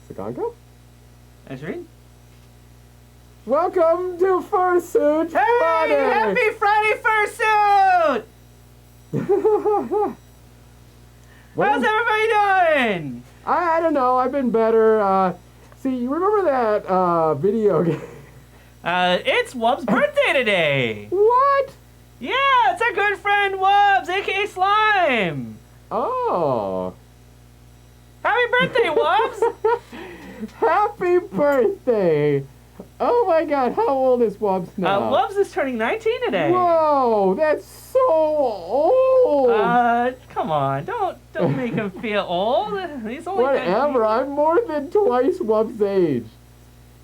Saganko? Nice read. Welcome to Fursuit Friday! Happy Friday Fursuit! How's everybody doing? I don't know. I've been better. See, you remember that video game? It's Wubs' birthday today. What? Yeah, it's our good friend Wubs AKA Slime. Oh. Happy birthday, Wubs! Happy birthday! Oh my God, how old is Wubs now? Wubs is turning 19 today. Whoa, that's so old. Come on, don't make him feel old. He's only Whatever, 19. I'm more than twice Wubs' age.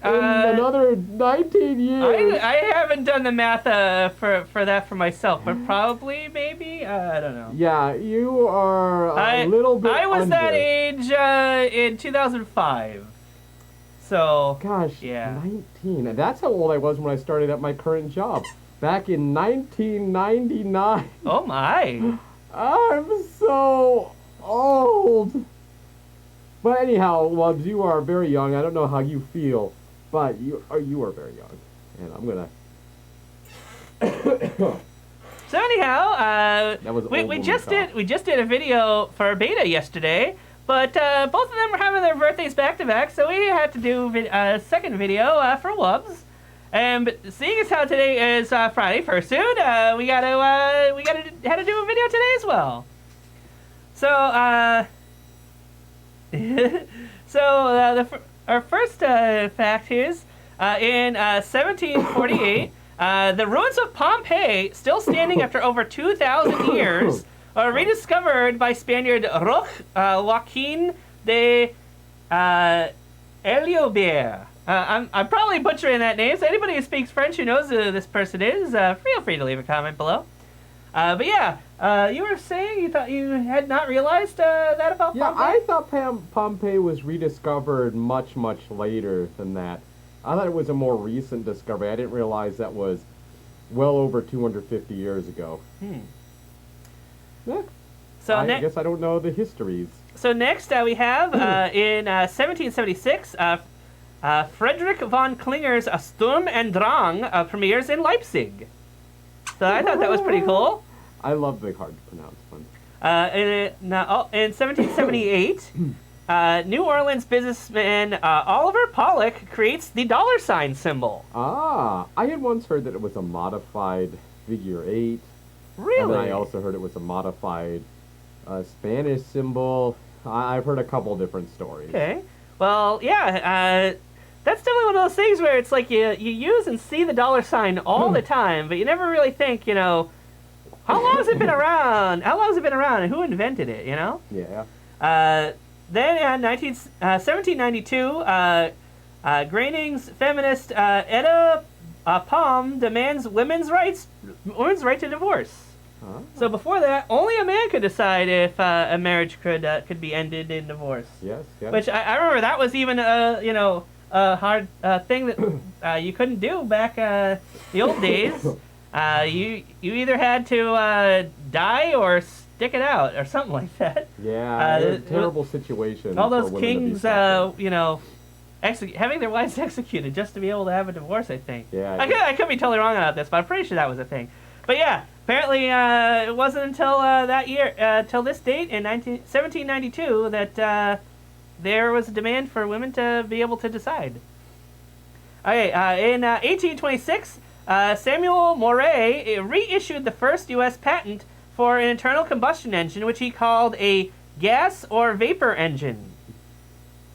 In another 19 years. I haven't done the math for that for myself, but probably, maybe, I don't know. Yeah, you are a little bit I was under. that age in 2005. So, gosh, yeah. 19. That's how old I was when I started at my current job. Back in 1999. Oh my. I'm so old. But anyhow, Wubs, you are very young. I don't know how you feel, but you are very young. And I'm gonna... So anyhow, that was we just did a video for beta yesterday, but both of them were having their birthdays back to back, so we had to do a second video for Wubs. And seeing as how today is Friday Fursuit, we had to do a video today as well. So our first fact is in 1748. The ruins of Pompeii, still standing after over 2,000 years, are rediscovered by Spaniard Joaquin de Eliobert. I'm probably butchering that name, so anybody who speaks French who knows who this person is, feel free to leave a comment below. But yeah, you were saying you thought you had not realized that about Pompeii? Yeah, I thought Pompeii was rediscovered much, much later than that. I thought it was a more recent discovery. I didn't realize that was well over 250 years ago. Yeah. So I guess I don't know the histories. So next we have in 1776, Friedrich von Klinger's Sturm und Drang premieres in Leipzig. So I thought that was pretty cool. I love the hard to pronounce ones. In 1778, New Orleans businessman Oliver Pollock creates the $sign symbol. Ah, I had once heard that it was a modified figure 8. Really? And then I also heard it was a modified Spanish symbol. I've heard a couple different stories. Okay. Well, yeah, that's definitely one of those things where it's like you use and see the $sign all the time, but you never really think, how long has it been around? How long has it been around, and who invented it, Yeah. Then in 1792, Groening's feminist Etta Palm demands women's right to divorce. Huh? So before that, only a man could decide if a marriage could be ended in divorce. Yes. Which I remember that was even a hard thing that you couldn't do back the old days. You either had to die or stick it out or something like that. Yeah, it was a terrible situation. All those for kings, women having their wives executed just to be able to have a divorce, I think. Yeah. I could be totally wrong about this, but I'm pretty sure that was a thing. But yeah, apparently it wasn't until that year, till this date in 1792, that there was a demand for women to be able to decide. Okay, in 1826, Samuel Morey reissued the first U.S. patent for an internal combustion engine, which he called a gas or vapor engine.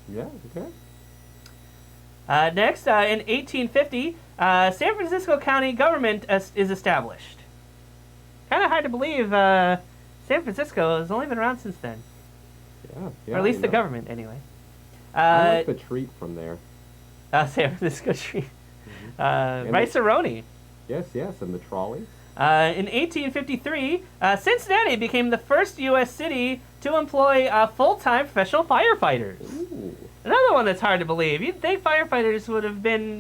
Yeah, okay. Next, in 1850, San Francisco County government is established. Kind of hard to believe San Francisco has only been around since then. Yeah. Or at least the government, anyway. I like the treat from there. San Francisco treat. Rice-A-Roni. Yes, and the trolley. In 1853, Cincinnati became the first U.S. city to employ full-time professional firefighters. Ooh. Another one that's hard to believe. You'd think firefighters would have been,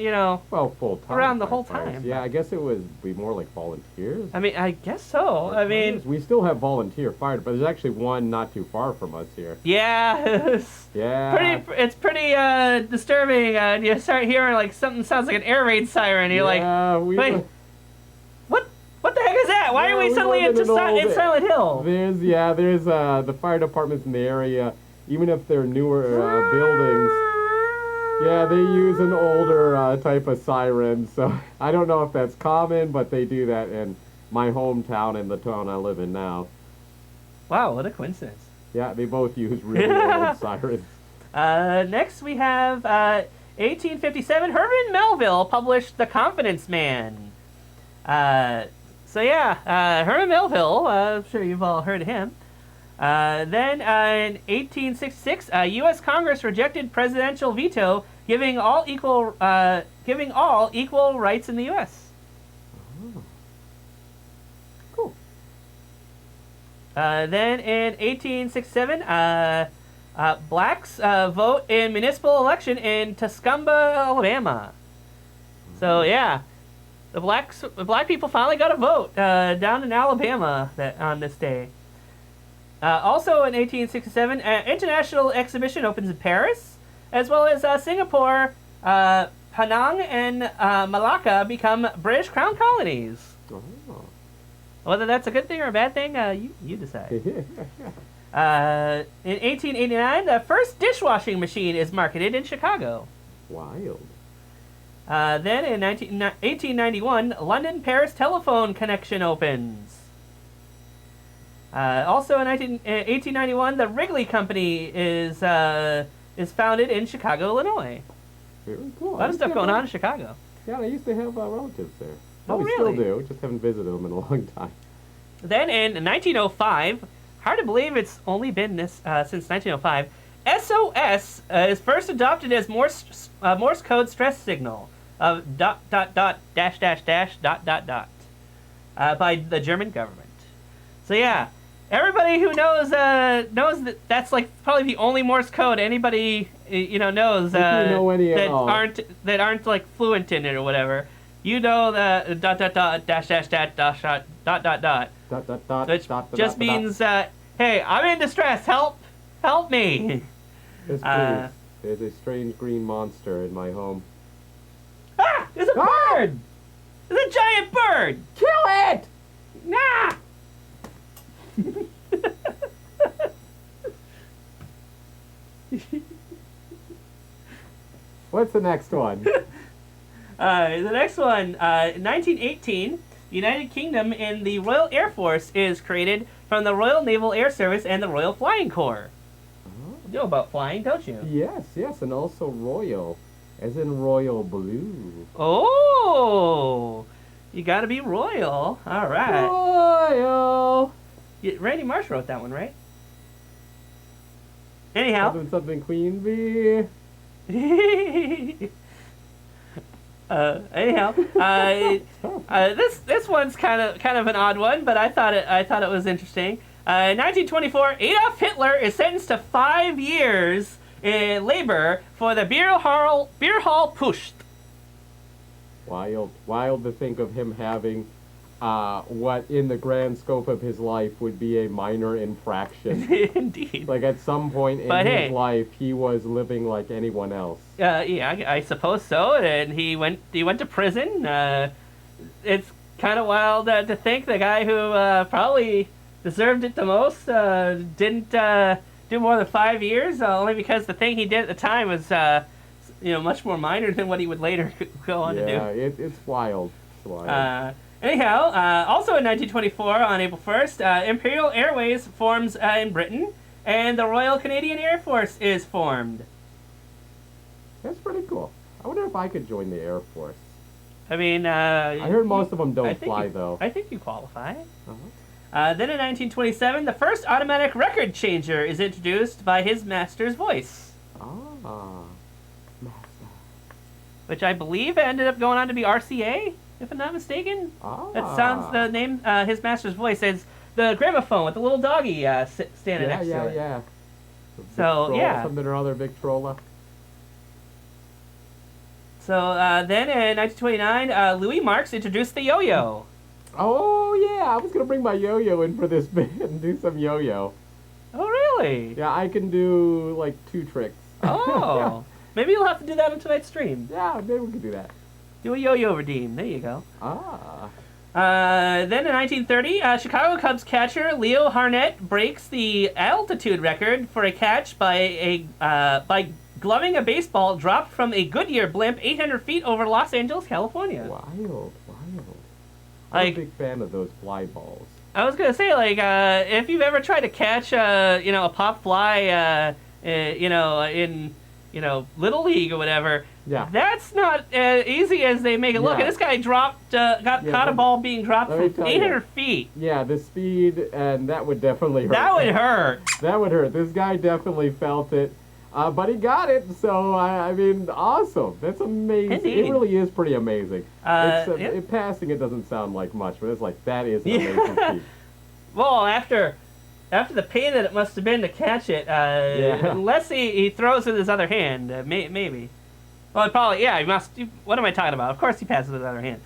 Well, full-time around the whole firefighters. time. Yeah, I guess it would be more like volunteers. I mean, I guess so. I mean, we still have volunteer fire, but there's actually one not too far from us here. yeah, Yeah. it's pretty disturbing. You start hearing like something sounds like an air raid siren. You're like, wait, what the heck is that? Why are we suddenly in Silent Hill? There's the fire departments in the area, even if they're newer buildings. Yeah, they use an older type of siren, so I don't know if that's common, but they do that in my hometown and the town I live in now. Wow, what a coincidence. Yeah, they both use really old sirens. Next we have 1857, Herman Melville published The Confidence Man. Herman Melville, I'm sure you've all heard of him. Then in 1866, U.S. Congress rejected presidential veto, giving all equal rights in the U.S. Oh. Cool. Then in 1867, blacks vote in municipal election in Tuscumbia, Alabama. So yeah, the black people finally got a vote down in Alabama on this day. Also in 1867, an international exhibition opens in Paris, as well as Singapore, Penang, and Malacca become British Crown colonies. Oh. Whether that's a good thing or a bad thing, you decide. In 1889, the first dishwashing machine is marketed in Chicago. Wild. Then in 1891, London-Paris telephone connection opens. Also in 1891, the Wrigley Company is founded in Chicago, Illinois. Very cool. A lot of stuff going on in Chicago. Yeah, I used to have relatives there. Oh, We really? still do, just haven't visited them in a long time. Then in 1905, hard to believe it's only been this since 1905, SOS is first adopted as Morse code stress signal of ... by the German government. So yeah, everybody who knows that that's like probably the only Morse code anybody knows If you know any at all. that aren't like fluent in it or whatever. You know the ... Which just means hey, I'm in distress. Help me. There's a strange green monster in my home. Ah! There's a bird! There's a giant bird! Kill it! Nah! What's the next one? The next one, in 1918, the United Kingdom in the Royal Air Force is created from the Royal Naval Air Service and the Royal Flying Corps. You know about flying, don't you? Yes, and also royal, as in royal blue. Oh! You gotta be royal. All right. Royal! Randy Marsh wrote that one, right? Anyhow. Something Queen Bee. This one's kind of an odd one, but I thought it was interesting. In 1924, Adolf Hitler is sentenced to 5 years in labor for the Beer Hall Putsch. Wild to think of him having what in the grand scope of his life would be a minor infraction. Indeed. Like at some point in his life, he was living like anyone else. Yeah, I suppose so. And he went to prison. It's kind of wild to think the guy who probably deserved it the most didn't do more than 5 years, only because the thing he did at the time was much more minor than what he would later go on to do. Yeah, it's wild. It's wild. Anyhow, also in 1924, on April 1st, Imperial Airways forms in Britain, and the Royal Canadian Air Force is formed. That's pretty cool. I wonder if I could join the Air Force. I mean, I heard most of them don't fly, though. I think you qualify. Uh-huh. Then in 1927, the first automatic record changer is introduced by his master's voice. Ah, master. Which I believe ended up going on to be RCA, if I'm not mistaken. Ah. That sounds, the name, his master's voice is the gramophone with the little doggy standing next to it. Yeah. So, yeah. Something or other, Victrola. So then in 1929, Louis Marx introduced the yo-yo. Oh, yeah, I was going to bring my yo-yo in for this bit and do some yo-yo. Oh, really? Yeah, I can do, like, 2 tricks. Oh. Yeah. Maybe you'll have to do that on tonight's stream. Yeah, maybe we can do that. Do a yo-yo redeem. There you go. Ah. Then in 1930, Chicago Cubs catcher Leo Harnett breaks the altitude record for a catch by gloving a baseball dropped from a Goodyear blimp 800 feet over Los Angeles, California. Wild. I'm Like, a big fan of those fly balls. I was gonna say, like, if you've ever tried to catch, a pop fly, in Little League or whatever, Yeah. that's not as easy as they make it look. Yeah. And this guy caught a ball being dropped let me from tell 800 feet. Yeah, the speed, and that would definitely hurt. That would hurt. That would hurt. This guy definitely felt it. But he got it, so, I mean, awesome. That's amazing. Indeed. It really is pretty amazing. Yeah. Passing it doesn't sound like much, but it's like, that is an amazing feat. Well, after the pain that it must have been to catch it, unless he throws with his other hand, maybe. Well, probably, yeah, he must. What am I talking about? Of course he passes with his other hand.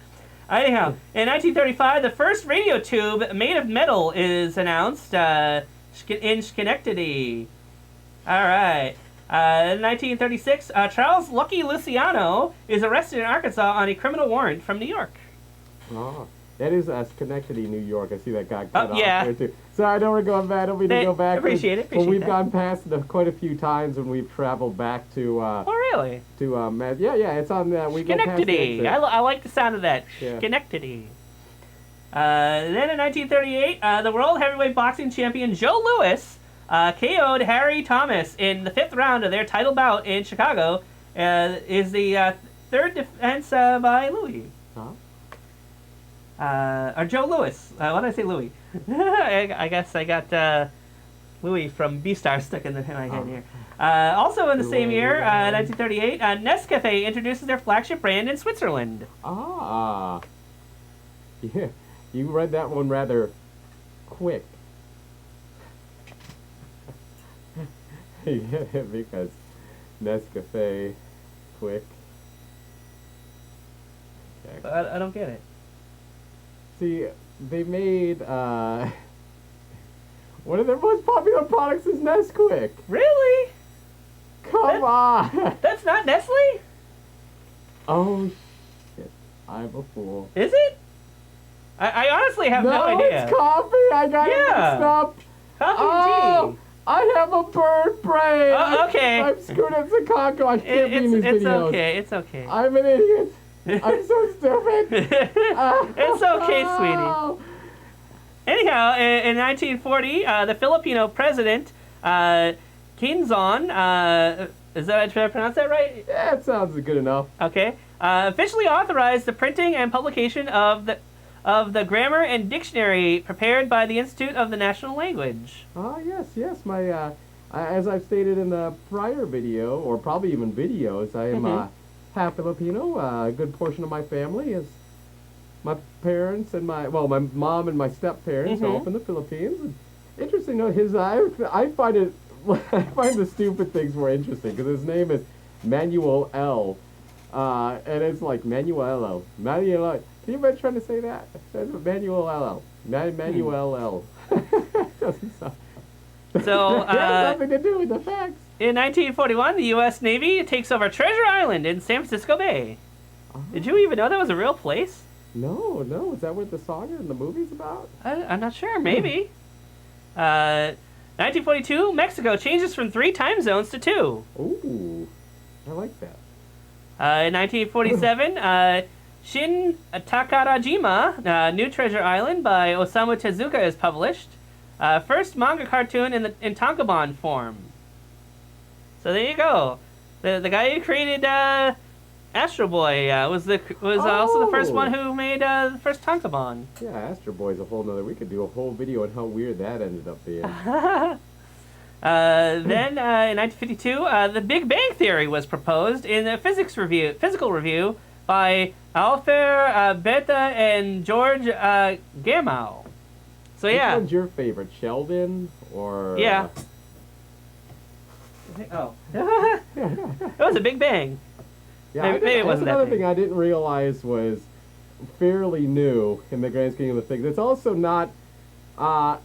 Anyhow, in 1935, the first radio tube made of metal is announced in Schenectady. All right. In 1936, Charles Lucky Luciano is arrested in Arkansas on a criminal warrant from New York. Oh, that is Schenectady, New York. I see that got cut off yeah. there, too. Sorry, I don't want to go back. I don't mean to go back. Appreciate it. Well, we've gone past it quite a few times when we've traveled back to... oh, really? Yeah, it's on... we go past Schenectady. the I like the sound of that. Yeah. Schenectady. Then in 1938, the World Heavyweight Boxing Champion Joe Louis KO'd Harry Thomas in the 5th round of their title bout in Chicago. Is the third defense by Louis. Huh? Or Joe Louis. Why did I say Louis? I guess I got Louis from B-Star stuck in my head here. Also in the same year, 1938, Nescafe introduces their flagship brand in Switzerland. Ah. Yeah, you read that one rather quick. Yeah, because Nescafe, quick. Okay. I don't get it. See, they made, one of their most popular products is Nesquik. Really? Come on! That's not Nestle? Oh, shit. I'm a fool. Is it? I honestly have no idea. It's coffee! I got it mixed up! Coffee and tea. I have a bird brain! Oh, okay. I'm screwed at Chicago. I can't be in these videos. It's okay. I'm an idiot. I'm so stupid. It's okay, sweetie. Anyhow, in 1940, the Filipino president, Quinzon, did I pronounce that right? Yeah, it sounds good enough. Okay. Officially authorized the printing and publication of the grammar and dictionary prepared by the Institute of the National Language. Yes. My, as I've stated in the prior video, or probably even videos, I am half Filipino. A good portion of my family is my parents and my mom and my step-parents are all from the Philippines. And interesting note, I find it, I find the stupid things more interesting, because his name is Manuel L. And it's like Manuel L. Manuel. Can you imagine trying to say that? That's Manuel L. Manuel L. Doesn't sound. So, it has nothing to do with the facts. In 1941, the U.S. Navy takes over Treasure Island in San Francisco Bay. Did you even know that was a real place? No. Is that what the song and the movie's about? I'm not sure. Maybe. 1942, Mexico changes from 3 time zones to 2. Ooh, I like that. In 1947, Shin Takarajima, New Treasure Island by Osamu Tezuka is published. First manga cartoon in tankobon form. So there you go. The guy who created Astro Boy was also the first one who made the first tankobon. Yeah, Astro Boy's a whole nother. We could do a whole video on how weird that ended up being. Then in 1952, the Big Bang Theory was proposed in a physical review by Alfer Beta and George Gamow. So yeah. Which one's your favorite, Sheldon or? Yeah. Oh. It was a Big Bang. Yeah, maybe it that's wasn't that another big. thing I didn't realize was fairly new in the grand scheme of things. It's also not.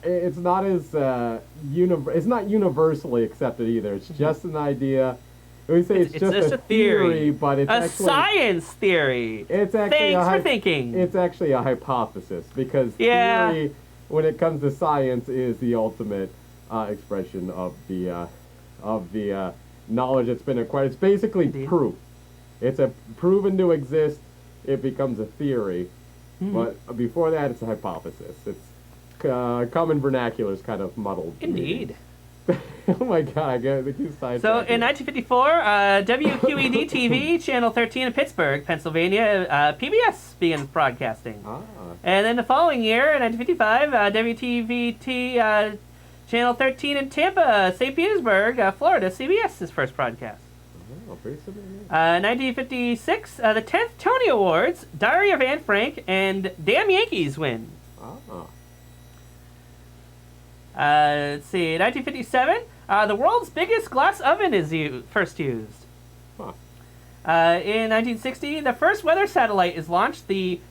It's not as it's not universally accepted either. It's just an idea. We say it's just a theory, but it's a actually science theory. It's actually Thanks for thinking. It's actually a hypothesis because Yeah. theory, when it comes to science, is the ultimate expression of the knowledge that's been acquired. It's basically Indeed. proof. It's a proven to exist. It becomes a theory, but before that, it's a hypothesis. It's common vernacular is kind of muddled. Indeed. Oh my god, I got the two sides. So in 1954, WQED TV, Channel 13 in Pittsburgh, Pennsylvania, PBS began broadcasting. And then the following year, in 1955, WTVT, Channel 13 in Tampa, St. Petersburg, Florida, CBS's first broadcast. Oh, very similar. 1956, the 10th Tony Awards, Diary of Anne Frank, and Damn Yankees win. Let's see, 1957, the world's biggest glass oven is first used. Huh. In 1960, the first weather satellite is launched, the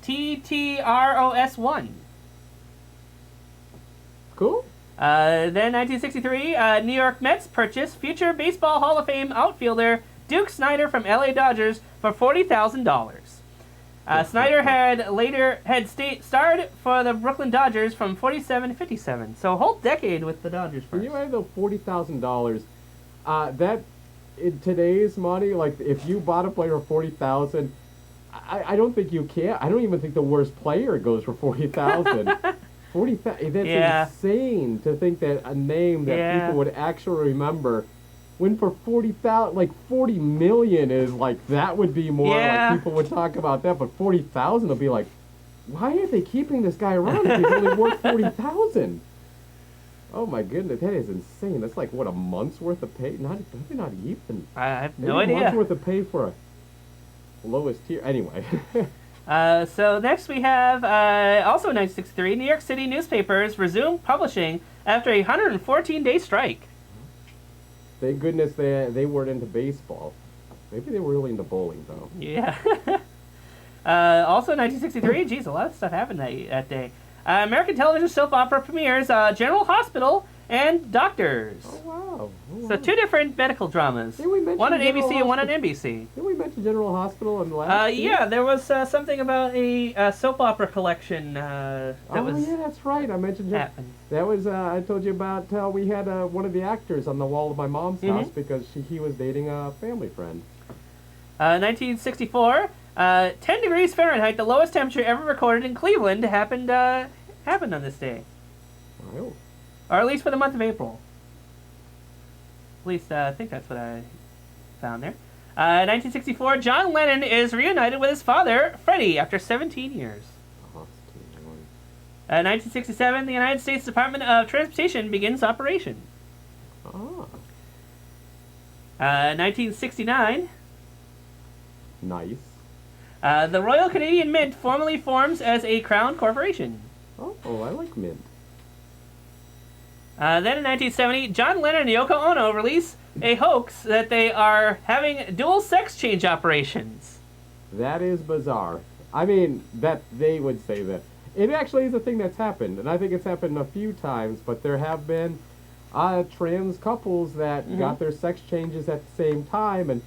TTROS-1. Cool. Then 1963, New York Mets purchased future Baseball Hall of Fame outfielder Duke Snider from LA Dodgers for $40,000. Snyder had starred for the Brooklyn Dodgers from 47 to 57, so a whole decade with the Dodgers first. Can you add the $40,000? That in today's money, like if you bought a player for $40,000, I don't think you can. I don't even think the worst player goes for $40,000. $40,000. That's insane to think that a name that people would actually remember. When for $40,000, like $40 million is like that would be more like people would talk about that, but $40,000 would be like, why are they keeping this guy around if he's only worth $40,000? Oh my goodness, that is insane. That's like what, a month's worth of pay? Not even. I have no Maybe idea. A month's worth of pay for a lowest tier. Anyway. So next we have also in 1963, New York City newspapers resumed publishing after a 114-day strike. Thank goodness they weren't into baseball. Maybe they were really into bowling, though. Yeah. Also in 1963, geez, a lot of stuff happened that day. American television soap opera premieres General Hospital and Doctors. Oh, wow. So two different medical dramas. Didn't we mention One on General ABC and one on Hospital? NBC. Did we mention General Hospital in the last Yeah, there was something about a soap opera collection that was yeah, that's right. I mentioned happened. that was I told you about how we had one of the actors on the wall of my mom's house because he was dating a family friend. 1964, 10 degrees Fahrenheit, the lowest temperature ever recorded in Cleveland, happened on this day. Wow. Or at least for the month of April. At least I think that's what I found there. 1964, John Lennon is reunited with his father, Freddie, after 17 years. 1967, the United States Department of Transportation begins operation. 1969. Nice. The Royal Canadian Mint formally forms as a Crown Corporation. Oh, I like mint. Then in 1970, John Lennon and Yoko Ono release a hoax that they are having dual sex change operations. That is bizarre. I mean, that they would say that. It actually is a thing that's happened, and I think it's happened a few times, but there have been trans couples that got their sex changes at the same time, and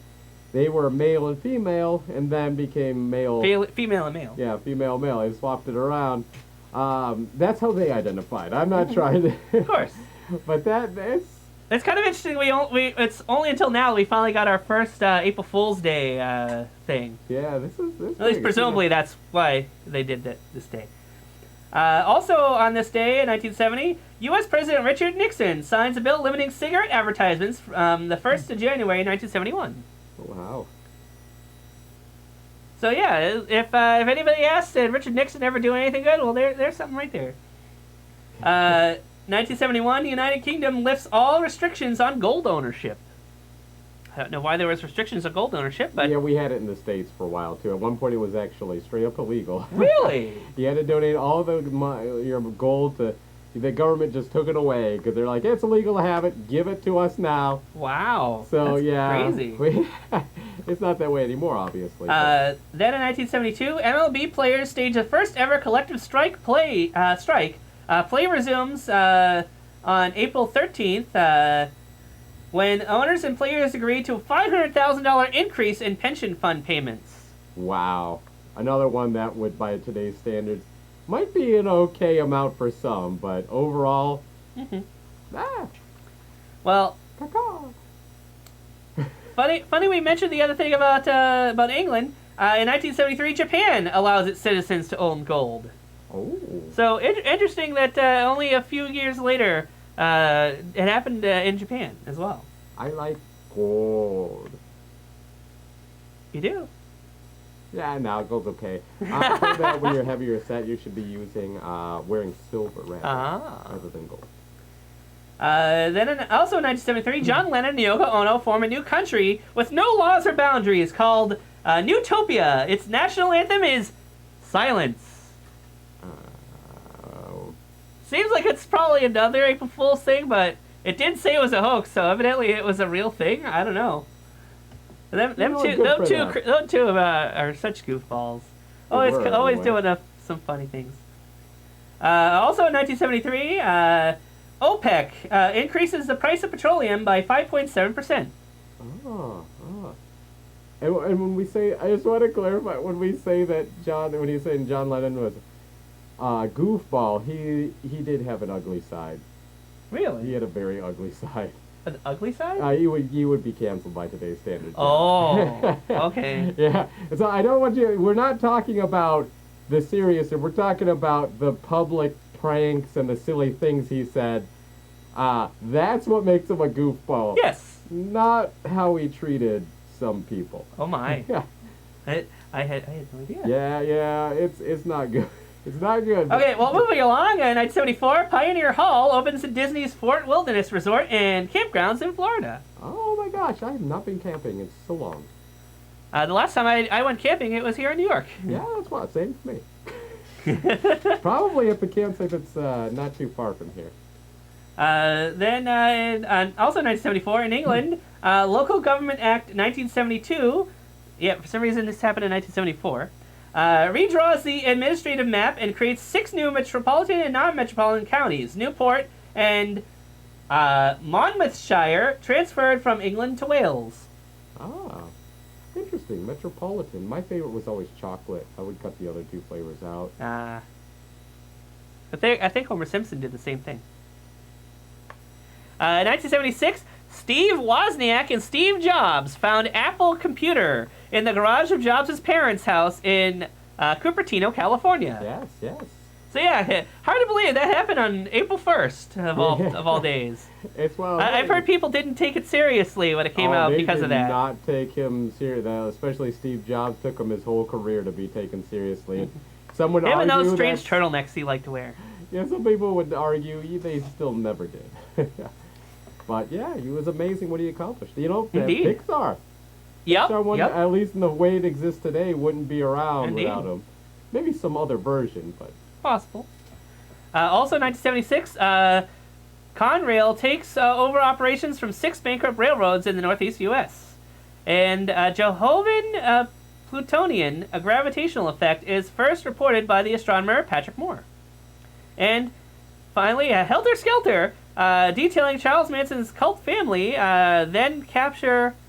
they were male and female, and then became male. Female and male. Yeah, female, male. They swapped it around. That's how they identified. I'm not trying to. Of course. But it's kind of interesting. It's only until now we finally got our first April Fool's Day thing. Yeah, this At least presumably that's why they did this day. Also on this day in 1970, U.S. President Richard Nixon signs a bill limiting cigarette advertisements from the 1st of January 1971. Wow. So yeah, if anybody asks, did Richard Nixon ever do anything good? Well, there's something right there. 1971, the United Kingdom lifts all restrictions on gold ownership. I don't know why there was restrictions on gold ownership, but Yeah, we had it in the States for a while, too. At one point, it was actually straight up illegal. really, You had to donate all your gold to The government just took it away because they're like, it's illegal to have it. Give it to us now. Wow. So that's yeah, crazy. It's not that way anymore, obviously. Then in 1972, MLB players staged the first ever collective strike. Play resumes on April 13th when owners and players agreed to a $500,000 increase in pension fund payments. Wow. Another one that would, by today's standards, might be an okay amount for some, but overall, Well, funny we mentioned the other thing about England. In 1973, Japan allows its citizens to own gold. Oh. So interesting that only a few years later, it happened in Japan as well. I like gold. You do? Yeah, no, gold's okay. I heard that when you're heavier set, you should be using, wearing silver rather than gold. Then also in 1973, John Lennon and Yoko Ono form a new country with no laws or boundaries called Newtopia. Its national anthem is Silence. Seems like it's probably another April Fool's thing, but it did say it was a hoax, so evidently it was a real thing. I don't know. Them two are such goofballs. Always doing some funny things. Also in 1973, OPEC increases the price of petroleum by 5.7%. And when we say, I just want to clarify, when we say that when he's saying John Lennon was goofball, he did have an ugly side. Really? He had a very ugly side. An ugly side? You would be canceled by today's standards. Oh, okay. Yeah. So I don't want you. We're not talking about the serious. We're talking about the public pranks and the silly things he said. That's what makes him a goofball. Yes. Not how he treated some people. Oh my. Yeah. I had no idea. Yeah. It's not good. It's not good. Okay, well, moving along, in 1974, Pioneer Hall opens at Disney's Fort Wilderness Resort and Campgrounds in Florida. Oh my gosh, I have not been camping in so long. The last time I went camping, it was here in New York. Yeah, that's what, same for me. Probably at the campsite that's not too far from here. Then, also in 1974, in England, Local Government Act 1972, for some reason this happened in 1974, redraws the administrative map and creates 6 new metropolitan and non-metropolitan counties. Newport and Monmouthshire transferred from England to Wales. Ah, interesting. Metropolitan. My favorite was always chocolate. I would cut the other 2 flavors out. I think Homer Simpson did the same thing. In 1976, Steve Wozniak and Steve Jobs found Apple Computer in the garage of Jobs' parents' house in Cupertino, California. Yes. So yeah, hard to believe that happened on April 1st of all days. It's I've heard people didn't take it seriously when it came out because of that. They did not take him seriously. Especially Steve Jobs took him his whole career to be taken seriously. Some would argue those strange turtlenecks he liked to wear. Yeah, some people would argue they still never did. But yeah, he was amazing what he accomplished. Indeed. Pixar. Yep. At least in the way it exists today, wouldn't be around Indeed. without him. Maybe some other version, but possible. Also, in 1976, Conrail takes over operations from 6 bankrupt railroads in the Northeast U.S. And Johovan Plutonian, a gravitational effect, is first reported by the astronomer Patrick Moore. And finally, Helter Skelter, detailing Charles Manson's cult family, then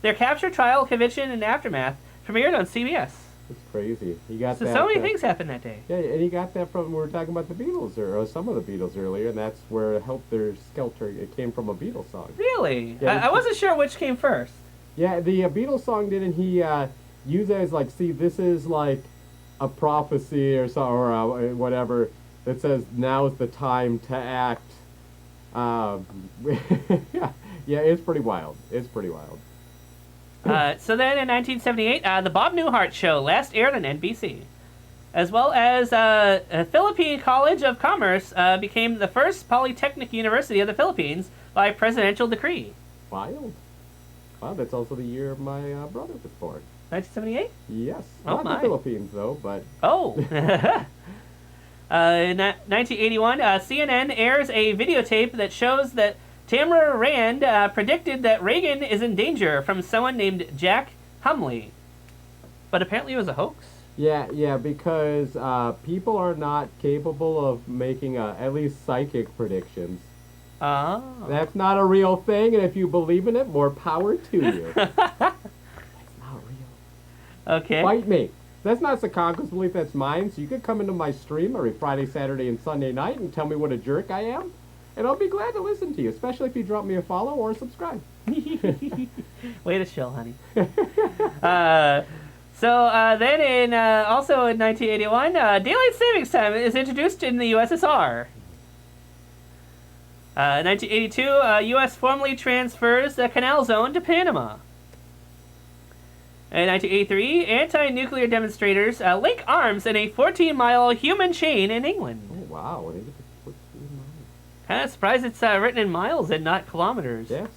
their capture, trial, conviction, and aftermath, premiered on CBS. It's crazy. He got that. So many things happened that day. Yeah, and he got that from, we were talking about the Beatles, or some of the Beatles earlier, and that's where Helter Skelter, it came from a Beatles song. Really? Yeah, I wasn't sure which came first. Yeah, the Beatles song didn't he use it as like, see, this is like a prophecy or whatever that says now is the time to act. Yeah, it's pretty wild. So then in 1978, the Bob Newhart Show last aired on NBC. As well as a Philippine College of Commerce became the first polytechnic university of the Philippines by presidential decree. Wild. Wow, that's also the year my brother was born. 1978? Yes. Oh, Not the Philippines, though, but... Oh. In 1981, CNN airs a videotape that shows that Tamara Rand predicted that Reagan is in danger from someone named Jack Humley. But apparently it was a hoax. Yeah, because people are not capable of making at least psychic predictions. Oh. That's not a real thing, and if you believe in it, more power to you. That's not real. Okay. Fight me. That's not Sakonko's belief, that's mine, so you could come into my stream every Friday, Saturday, and Sunday night and tell me what a jerk I am, and I'll be glad to listen to you, especially if you drop me a follow or a subscribe. Way to chill, honey. Then also in 1981, daylight savings time is introduced in the USSR. 1982, U.S. formally transfers the Canal Zone to Panama. In 1983, anti-nuclear demonstrators link arms in a 14-mile human chain in England. Oh, wow. They get to 14 miles. Kind of surprised it's written in miles and not kilometers. Yes.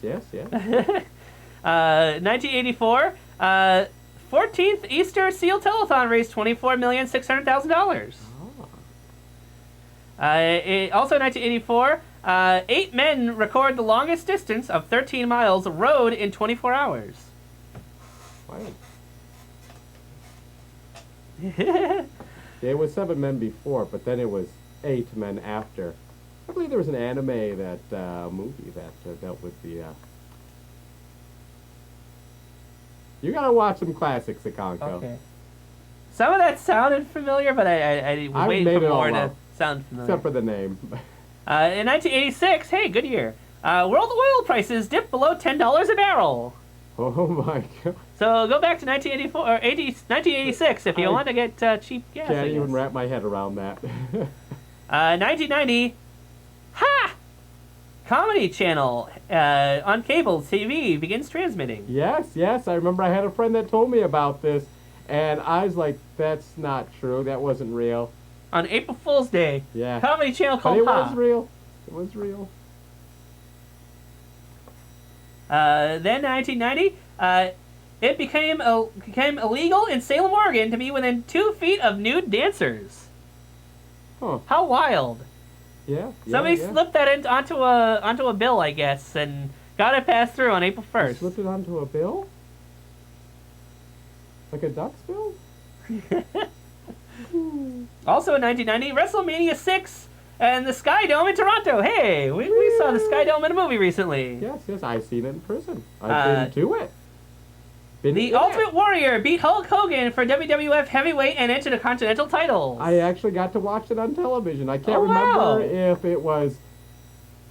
1984, 14th Easter Seal Telethon raised $24,600,000. Also in 1984, 8 men record the longest distance of 13 miles rowed in 24 hours. Wow. It was 7 men before, but then it was 8 men after. I believe there was an anime movie that dealt with the. You gotta watch some classics, Sakonko. Okay. Some of that sounded familiar, but I was waiting for more to sound familiar. Except for the name. In 1986, hey, good year. World oil prices dipped below $10 a barrel. Oh my god. So go back to 1984 or 1986 if you want to get cheap gas. Can't even wrap my head around that. 1990, Comedy Channel on cable TV begins transmitting. Yes. I remember I had a friend that told me about this, and I was like, that's not true. That wasn't real. On April Fool's Day. Yeah. Comedy Channel called It was real. It was real. Then 1990, it became illegal in Salem, Oregon to be within 2 feet of nude dancers. Huh. How wild. Yeah. Somebody slipped that onto a bill, I guess, and got it passed through on April 1st. You slipped it onto a bill? Like a duck's bill? Also in 1990, WrestleMania 6 and the Sky Dome in Toronto. Hey, we saw the Sky Dome in a movie recently. Yes, I've seen it in person. I've been to it. The Ultimate Warrior beat Hulk Hogan for WWF Heavyweight and Intercontinental titles. I actually got to watch it on television. I can't remember if it was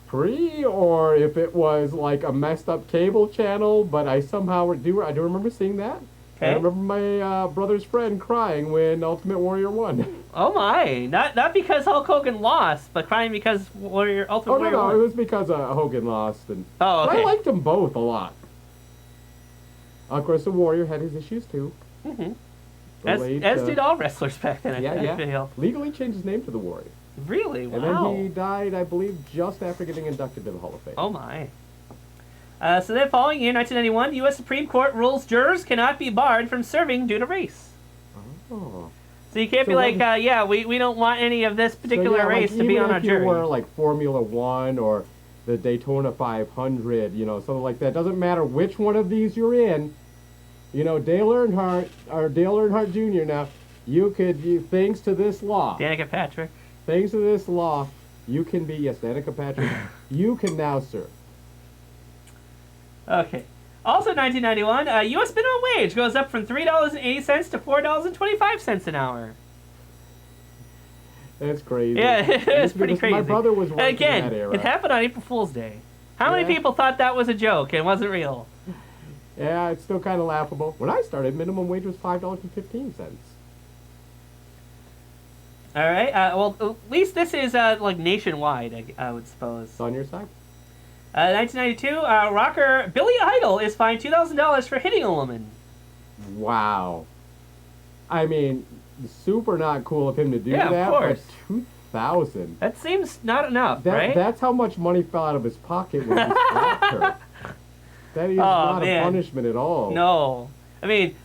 free or if it was like a messed up cable channel, but I somehow do remember seeing that. Okay. I remember my brother's friend crying when Ultimate Warrior won. Oh my! Not because Hulk Hogan lost, but crying because Ultimate Warrior won. No, it was because Hogan lost. And okay. I liked them both a lot. Of course, the Warrior had his issues too. Mm-hmm. As did all wrestlers back then. I feel. Legally changed his name to the Warrior. Really? Wow. And then he died, I believe, just after getting inducted to the Hall of Fame. Oh my. So then following year, 1991, the U.S. Supreme Court rules jurors cannot be barred from serving due to race. Oh. So you can't be like, we don't want any of this particular race to be on our jury. Even if you were like Formula One or the Daytona 500, something like that, doesn't matter which one of these you're in. Dale Earnhardt Jr. now, thanks to this law. Danica Patrick. Thanks to this law, you can be, Danica Patrick, you can now serve. Okay. Also 1991, U.S. minimum wage goes up from $3.80 to $4.25 an hour. That's crazy. Yeah, it's pretty crazy. My brother was working again, in that era. It happened on April Fool's Day. How many people thought that was a joke and wasn't real? Yeah, it's still kind of laughable. When I started, minimum wage was $5.15. All right. Well, at least this is like nationwide, I would suppose. It's on your side. 1992, rocker Billy Idol is fined $2,000 for hitting a woman. Wow. I mean, super not cool of him to do that. Yeah, of course. But $2,000. That seems not enough, right? That's how much money fell out of his pocket when he slapped her. That is not a punishment at all. No. I mean,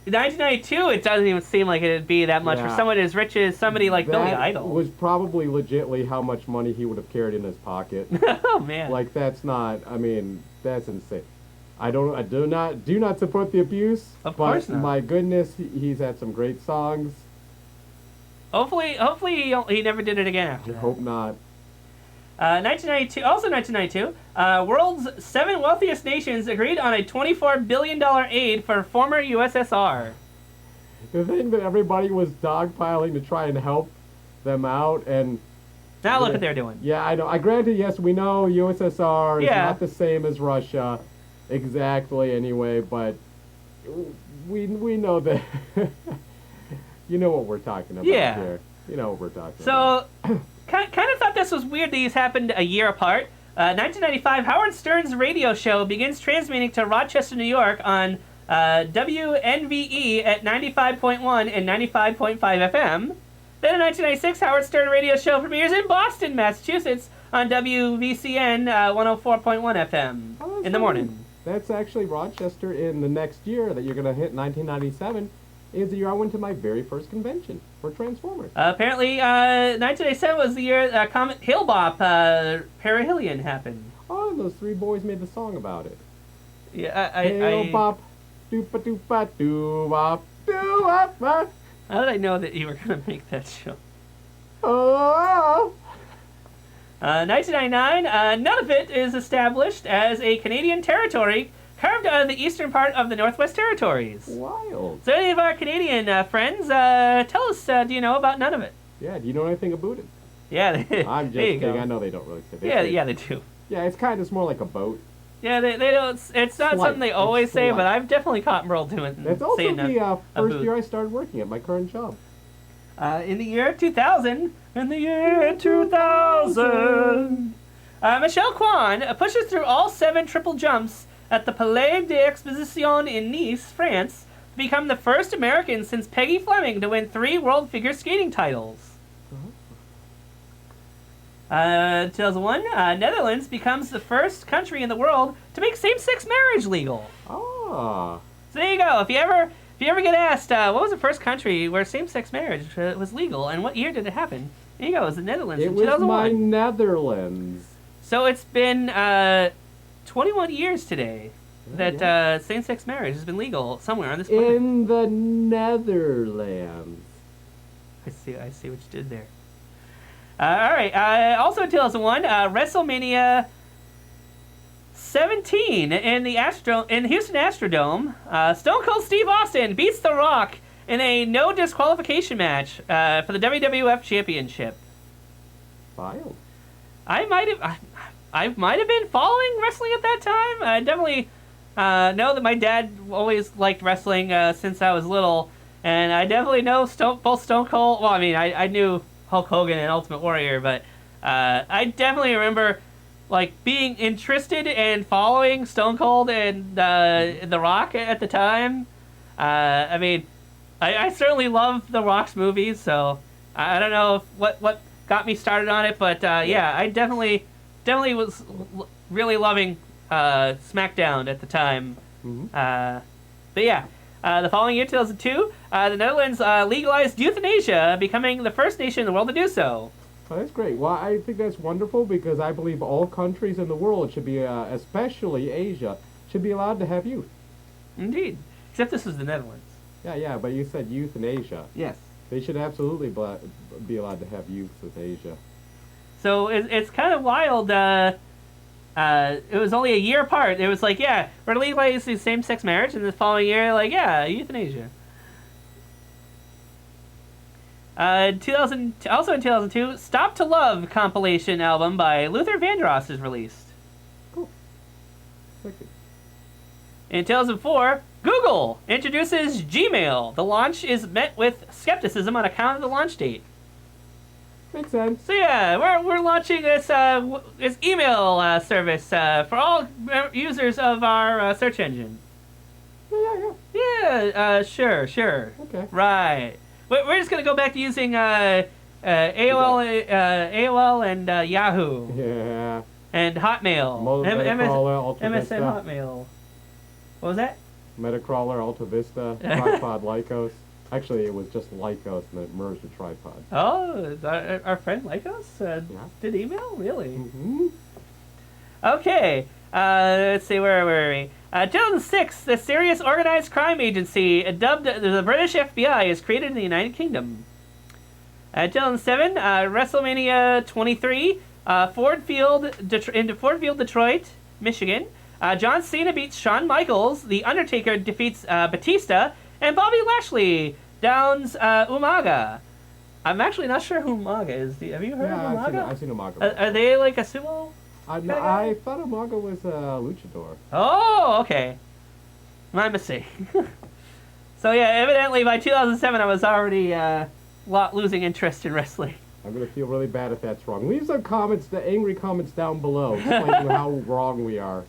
1992, it doesn't even seem like it'd be that much for Yeah. someone as rich as somebody like Billy That Idol. was probably legitly how much money he would have carried in his pocket. Oh man! Like that's not. I mean, that's insane. I do not support the abuse. Of but course not. My goodness, he's had some great songs. Hopefully he never did it again after I that. hope not. 1992, also 1992, world's 7 wealthiest nations agreed on a $24 billion aid for former USSR. The thing that everybody was dogpiling to try and help them out, and Now look what they're doing. yeah, I know. I granted, yes, we know USSR is Yeah. not the same as Russia, exactly. Anyway, but we know that. You know what we're talking about Yeah. here. You know what we're talking about. So, kind of thought this was weird these happened a year apart. 1995, Howard Stern's radio show begins transmitting to Rochester, New York on WNVE at 95.1 and 95.5 FM. Then in 1996, Howard Stern radio show premieres in Boston, Massachusetts on WVCN 104.1 FM Oh, that's in the funny. morning. That's actually Rochester in the next year that you're going to hit 1997 is the year I went to my very first convention for Transformers. Apparently, 1987 was the year Comet Hale-Bopp Perihelion happened. Oh, and those three boys made the song about it. Yeah, Hey, bop, doopa doopa doo wop doo wop wop. How did I know that you were going to make that show? Oh. 1999, Nunavut is established as a Canadian territory carved out of the eastern part of the Northwest Territories. Wild. So any of our Canadian friends, tell us, do you know about Nunavut? Yeah, do you know anything about it? Yeah, I'm just there you kidding. go. I know they don't really say that. Yeah, they do. Yeah, it's kind of more like a boat. Yeah, they don't. It's not Slight. something they always It's say, slight. but I've definitely caught Merle doing. That's also saying the a first boot. year I started working at my current job. In the year 2000, Michelle Kwan pushes through all 7 triple jumps at the Palais d'Exposition in Nice, France, to become the first American since Peggy Fleming to win 3 world figure skating titles. 2001, Netherlands becomes the first country in the world to make same-sex marriage legal. Ah. So there you go. If you ever get asked, what was the first country where same-sex marriage was legal, and what year did it happen? There you go. It was the Netherlands It in was 2001. my Netherlands. So it's been 21 years today that same-sex marriage has been legal somewhere on this planet. In the Netherlands. I see what you did there. All right. Also in 2001, WrestleMania 17 in the Houston Astrodome. Stone Cold Steve Austin beats The Rock in a no disqualification match for the WWF Championship. Wild. I might have been following wrestling at that time. I definitely know that my dad always liked wrestling since I was little, and I definitely know both Stone Cold. Well, I mean, I knew Hulk Hogan and Ultimate Warrior, but I definitely remember like being interested and following Stone Cold and The Rock at the time. I mean, I certainly love The Rock's movies, so I don't know what got me started on it, but yeah, I definitely was really loving SmackDown at the time. Mm-hmm. But yeah, the following year, 2002, the Netherlands legalized euthanasia, becoming the first nation in the world to do so. Oh, that's great. Well, I think that's wonderful because I believe all countries in the world should be, especially Asia, should be allowed to have youth. Indeed. Except this was the Netherlands. Yeah, but you said euthanasia. Yes. They should absolutely be allowed to have euthanasia. So it's kind of wild. It was only a year apart. It was like, yeah, we're legalizing same-sex marriage, and the following year, like, yeah, euthanasia. 2000, also in 2002, Stop to Love compilation album by Luther Vandross is released. Cool. Wicked. In 2004, Google introduces Gmail. The launch is met with skepticism on account of the launch date. Makes sense. So yeah, we're launching this email service for all users of our search engine. Yeah. Yeah, sure. Okay. Right. We're just gonna go back to using AOL and Yahoo Yeah. and Hotmail, MSN MSN Hotmail. What was that? Metacrawler, Alta Vista, Tripod, Lycos. Actually, it was just Lycos and then it merged with Tripod. Oh, is our friend Lycos did email? Really? Mm-hmm. Okay. Let's see, where were we? 2006, the Serious Organized Crime Agency, dubbed the British FBI, is created in the United Kingdom. 2007, WrestleMania 23, Ford Field, Detroit, Michigan. John Cena beats Shawn Michaels. The Undertaker defeats Batista. And Bobby Lashley downs Umaga. I'm actually not sure who Umaga is. Have you heard of Umaga? I've seen Umaga. Are they like a sumo? I thought Umaga was a luchador. Oh, okay. My mistake. So yeah, evidently by 2007 I was already losing interest in wrestling. I'm going to feel really bad if that's wrong. Leave some comments, the angry comments down below, explaining how wrong we are.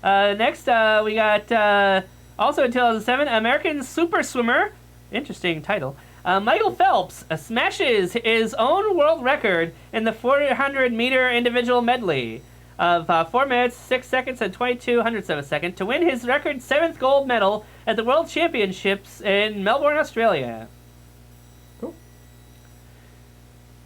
Next, we got, also in 2007, American super swimmer, interesting title, Michael Phelps smashes his own world record in the 400-meter individual medley of 4 minutes, 6 seconds, and 22 hundredths of a second to win his record 7th gold medal at the World Championships in Melbourne, Australia. Cool.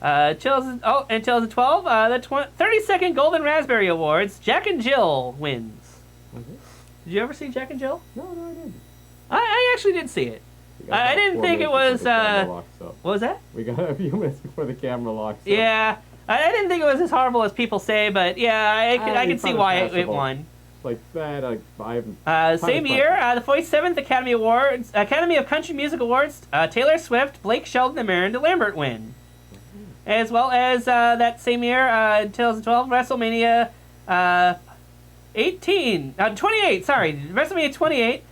In 2012, the 32nd Golden Raspberry Awards, Jack and Jill wins. Mm-hmm. Did you ever see Jack and Jill? No, I didn't. I actually did see it. I didn't think it was, what was that? We got a few minutes before the camera locks up. Yeah, I didn't think it was as horrible as people say, but yeah, I can see why it won. Like that, I haven't... Same year, the 47th Academy of Country Music Awards, Taylor Swift, Blake Shelton, and Miranda Lambert win. As well as that same year, in 2012, WrestleMania 28, sorry, WrestleMania 28,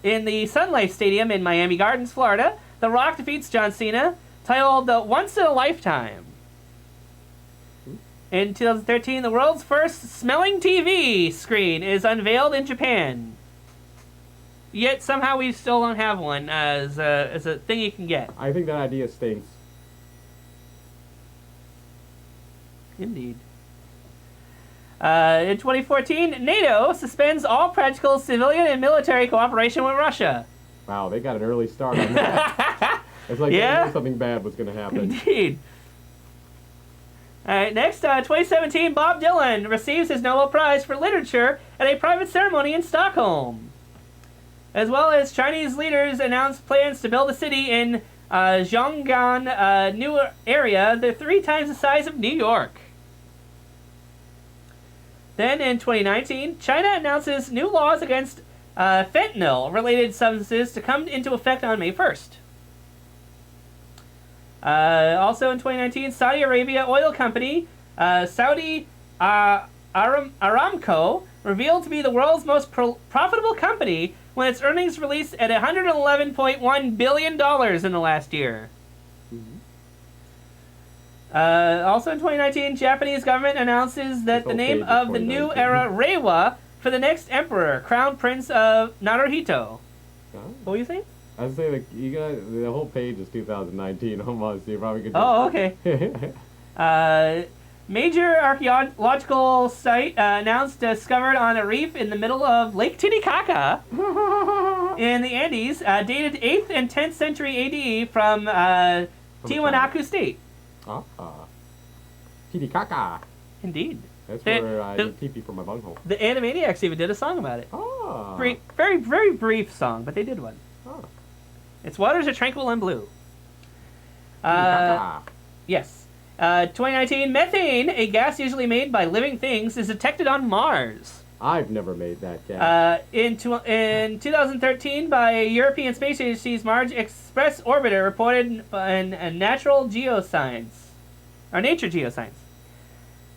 in the Sun Life Stadium in Miami Gardens, Florida, The Rock defeats John Cena, titled Once in a Lifetime. In 2013, the world's first smelling TV screen is unveiled in Japan. Yet somehow we still don't have one as a thing you can get. I think that idea stinks. Indeed. In 2014, NATO suspends all practical civilian and military cooperation with Russia. Wow, they got an early start on that. It's like they knew something bad was going to happen. Indeed. All right, next, 2017, Bob Dylan receives his Nobel Prize for Literature at a private ceremony in Stockholm. As well as Chinese leaders announced plans to build a city in Zhonggan, new area, they're 3 times the size of New York. Then in 2019, China announces new laws against fentanyl-related substances to come into effect on May 1st. Also in 2019, Saudi Arabia oil company, Saudi Aramco, revealed to be the world's most profitable company when its earnings released at $111.1 billion in the last year. Also in 2019, Japanese government announces that the name of the new era Reiwa for the next emperor, Crown Prince of Naruhito. What were you saying? I was saying, like, you got the whole page is 2019 almost. You probably could. Oh, okay. Major archaeological site announced discovered on a reef in the middle of Lake Titicaca in the Andes, dated 8th and 10th century AD from Tiwanaku State. Titicaca. Indeed. That's where I did TP for my bunghole. The Animaniacs even did a song about it. Oh. Very, very brief song, but they did one. Oh. Its waters are tranquil and blue. Titicaca. Yes. 2019, methane, a gas usually made by living things, is detected on Mars. I've never made that gas. In 2013, by European Space Agency's Mars Express Orbiter, reported in Nature Geoscience.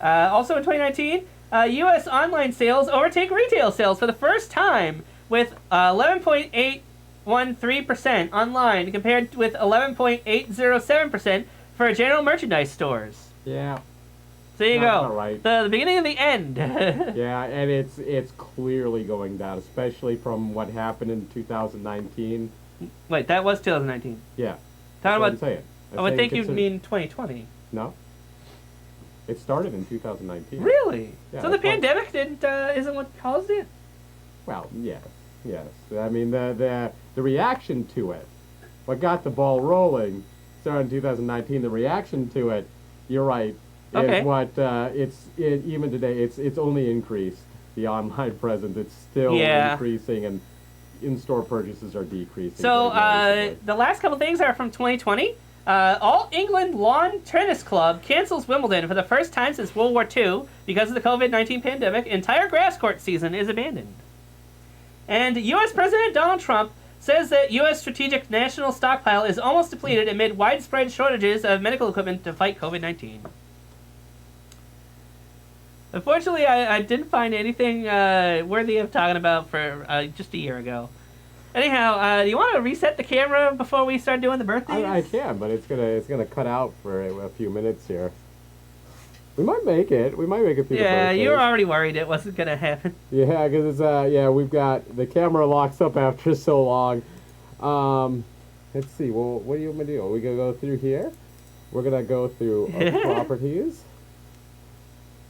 Also in 2019, U.S. online sales overtake retail sales for the first time with 11.813% online compared with 11.807% for general merchandise stores. Yeah. So there you go. Right. The beginning of the end. Yeah, and it's clearly going down, especially from what happened in 2019. Wait, that was 2019. Yeah. Talking about. I'm saying. I would think you mean 2020. No. It started in 2019. Really? Yeah, so the pandemic isn't what caused it? Well, yes, yes. I mean, the reaction to it, what got the ball rolling, started in 2019. The reaction to it, you're right, Okay. is what even today. It's only increased. The online presence, it's still Yeah. increasing, and in-store purchases are decreasing. So very noticeably. the last couple things are from 2020. All England Lawn Tennis Club cancels Wimbledon for the first time since World War II because of the COVID-19 pandemic. Entire grass court season is abandoned. And U.S. President Donald Trump says that U.S. strategic national stockpile is almost depleted amid widespread shortages of medical equipment to fight COVID-19. Unfortunately, I didn't find anything worthy of talking about for just a year ago. Anyhow, do you want to reset the camera before we start doing the birthdays? I can, but it's gonna cut out for a few minutes here. We might make it. We might make it through the birthdays. You were already worried it wasn't gonna happen. Yeah, because it's we've got the camera locks up after so long. Let's see. Well, what do you want me to do? Are we gonna go through here? We're gonna go through our properties,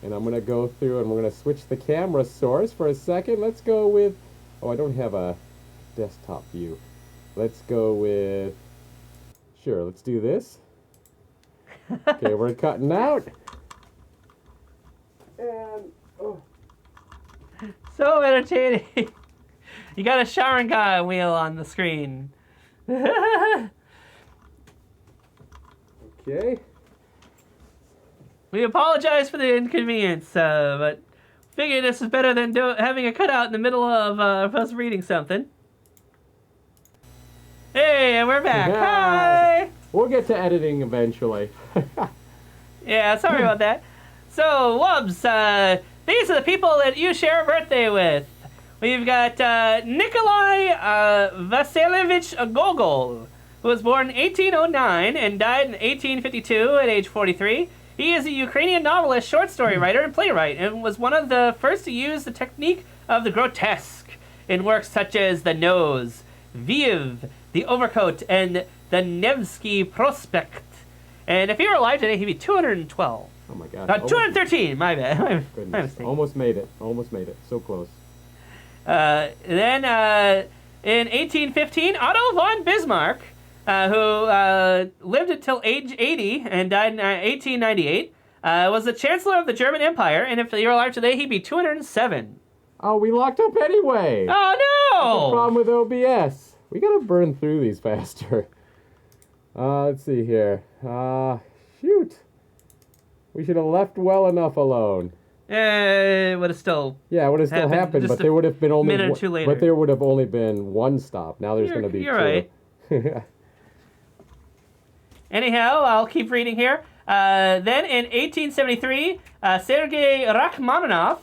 and I'm gonna go through and we're gonna switch the camera source for a second. Let's go with. Oh, I don't have a desktop view. Let's go with. Sure, let's do this. Okay, we're cutting out. And oh. So entertaining. You got a Sharingan wheel on the screen. Okay. We apologize for the inconvenience, but figure this is better than having a cutout in the middle of us reading something. Hey, we're back. Hi. We'll get to editing eventually. Yeah, sorry about that. So, Wubs, these are the people that you share a birthday with. We've got Nikolai Vasilievich Gogol, who was born in 1809 and died in 1852 at age 43. He is a Ukrainian novelist, short story writer, and playwright, and was one of the first to use the technique of the grotesque in works such as The Nose, Viv, The Overcoat, and The Nevsky Prospect. And if he were alive today, he'd be 212. Oh my God. 213, my bad. My Goodness. mistake. Almost made it. Almost made it. So close. Then in 1815, Otto von Bismarck, who lived until age 80 and died in 1898, was the Chancellor of the German Empire, and if he were alive today, he'd be 207. Oh, we locked up anyway. Oh, That's the no! problem with OBS. We gotta burn through these faster. Let's see here. Shoot. We should have left well enough alone. It would have still... Yeah, it would have still happened, just but there would have been only minute or two later. But there would have only been one stop. Now there's going to be You're two. right. Anyhow, I'll keep reading here. Then in 1873, Sergey Rachmaninoff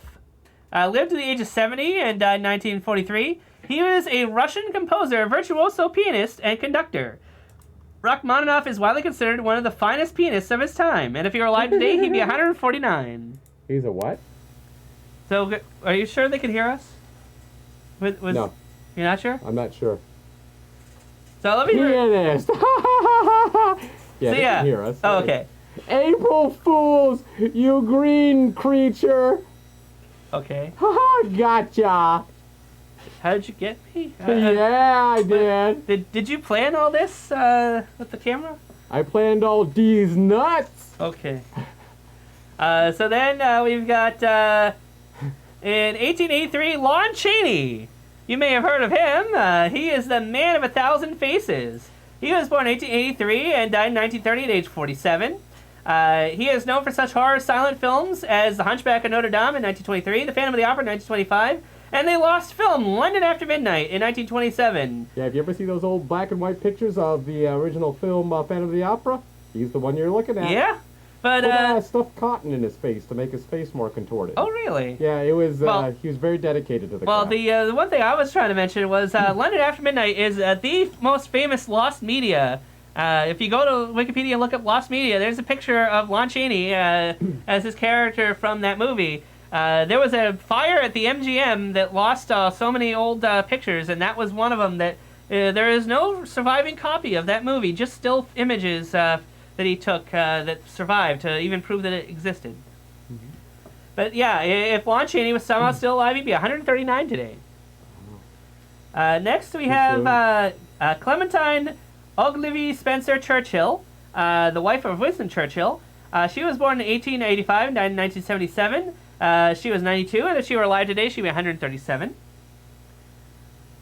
lived to the age of 70 and died in 1943. He was a Russian composer, virtuoso pianist, and conductor. Rachmaninoff is widely considered one of the finest pianists of his time, and if he were alive today, he'd be 149. He's a what? So, are you sure they can hear us? No. You're not sure? I'm not sure. So let me... Pianist! Yeah, So, they yeah. can hear us. Oh, okay. April Fools, you green creature! Okay. Haha, gotcha! How did you get me? Yeah, I did. Did you plan all this with the camera? I planned all these nuts! Okay. So then we've got in 1883, Lon Chaney. You may have heard of him. He is the man of 1,000 faces. He was born in 1883 and died in 1930 at age 47. He is known for such horror silent films as The Hunchback of Notre Dame in 1923, The Phantom of the Opera in 1925, and the lost film London After Midnight in 1927. Yeah, have you ever seen those old black and white pictures of the original film Phantom of the Opera? He's the one you're looking at. Yeah, but stuffed cotton in his face to make his face more contorted. Oh, really? Yeah, it was. Well, he was very dedicated to the. Well, craft. the one thing I was trying to mention was London After Midnight is the most famous lost media. If you go to Wikipedia and look up lost media, there's a picture of Lon Chaney as his character from that movie. There was a fire at the MGM that lost so many old pictures, and that was one of them. That there is no surviving copy of that movie, just still images that he took that survived to even prove that it existed. Mm-hmm. But yeah, if Lon Chaney was somehow still alive, he'd be 139 today. Next, we have Clementine Ogilvy Spencer Churchill, the wife of Winston Churchill. She was born in 1885 and died in 1977. She was 92, and if she were alive today, she'd be 137.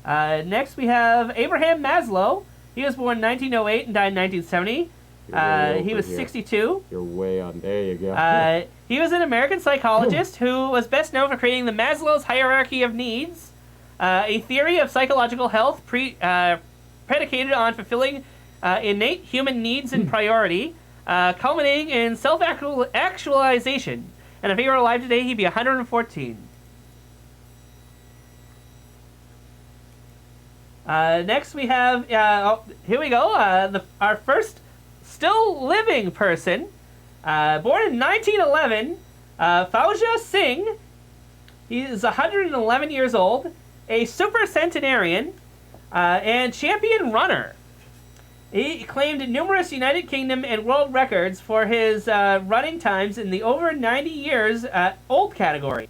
Next, we have Abraham Maslow. He was born in 1908 and died in 1970. He was 62. You're way on. There you go. He was an American psychologist who was best known for creating the Maslow's hierarchy of needs, a theory of psychological health predicated on fulfilling innate human needs and priority, culminating in self-actualization. And if he were alive today, he'd be 114. Next, we have, here we go, our first still living person, born in 1911, Fawzia Singh. He is 111 years old, a super centenarian, and champion runner. He claimed numerous United Kingdom and world records for his running times in the over 90 years old category.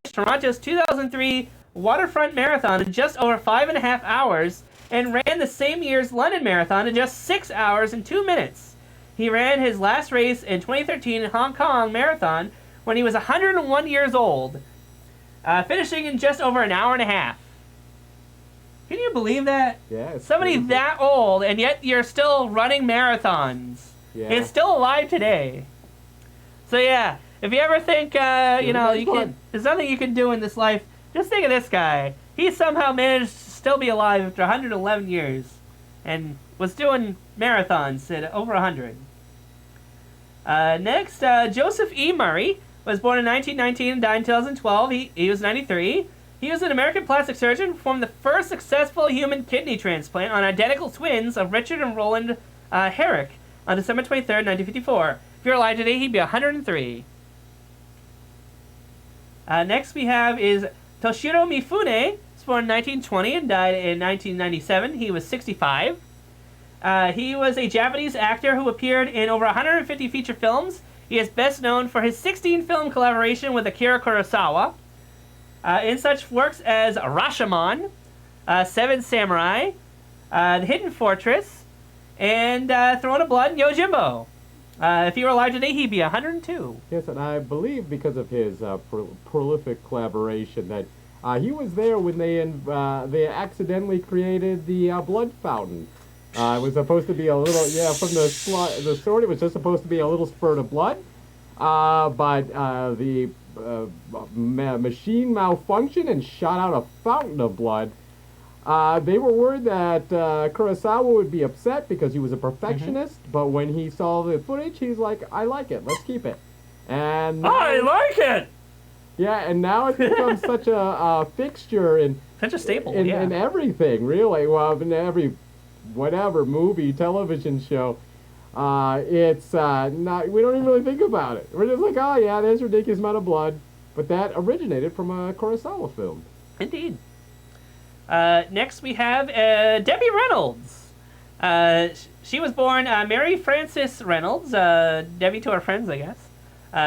Toronto's 2003 Waterfront Marathon in just over 5.5 hours and ran the same year's London Marathon in just 6 hours and 2 minutes. He ran his last race in 2013 in Hong Kong Marathon when he was 101 years old, finishing in just over an hour and a half. Can you believe that? Yeah. Somebody crazy. that old, and yet you're still running marathons. Yeah. It's still alive today. So yeah, if you ever think, you can, there's nothing you can do in this life, just think of this guy. He somehow managed to still be alive after 111 years, and was doing marathons at over 100. Next, Joseph E. Murray was born in 1919 and died in 2012. He was 93. He was an American plastic surgeon who performed the first successful human kidney transplant on identical twins of Richard and Roland Herrick on December 23rd, 1954. If you're alive today, he'd be 103. Next we have is Toshiro Mifune. He was born in 1920 and died in 1997. He was 65. He was a Japanese actor who appeared in over 150 feature films. He is best known for his 16-film collaboration with Akira Kurosawa. In such works as Rashomon, Seven Samurai, The Hidden Fortress, and Throne of Blood and Yojimbo. If he were alive today, he'd be 102. Yes, and I believe because of his prolific collaboration that he was there when they accidentally created the blood fountain. It was supposed to be a little, from the sword, it was just supposed to be a little spurt of blood, but the machine malfunctioned and shot out a fountain of blood. They were worried that Kurosawa would be upset because he was a perfectionist, but when he saw the footage, he's like, I like it, let's keep it. And I like it! Yeah, and now it's become such a fixture in such a staple in everything, really. Well, in every whatever movie, television show. It's not, we don't even really think about it. We're just like, oh yeah, there's a ridiculous amount of blood. But that originated from a Kurosawa film. Indeed. Next we have Debbie Reynolds. She was born Mary Frances Reynolds, Debbie to her friends, I guess.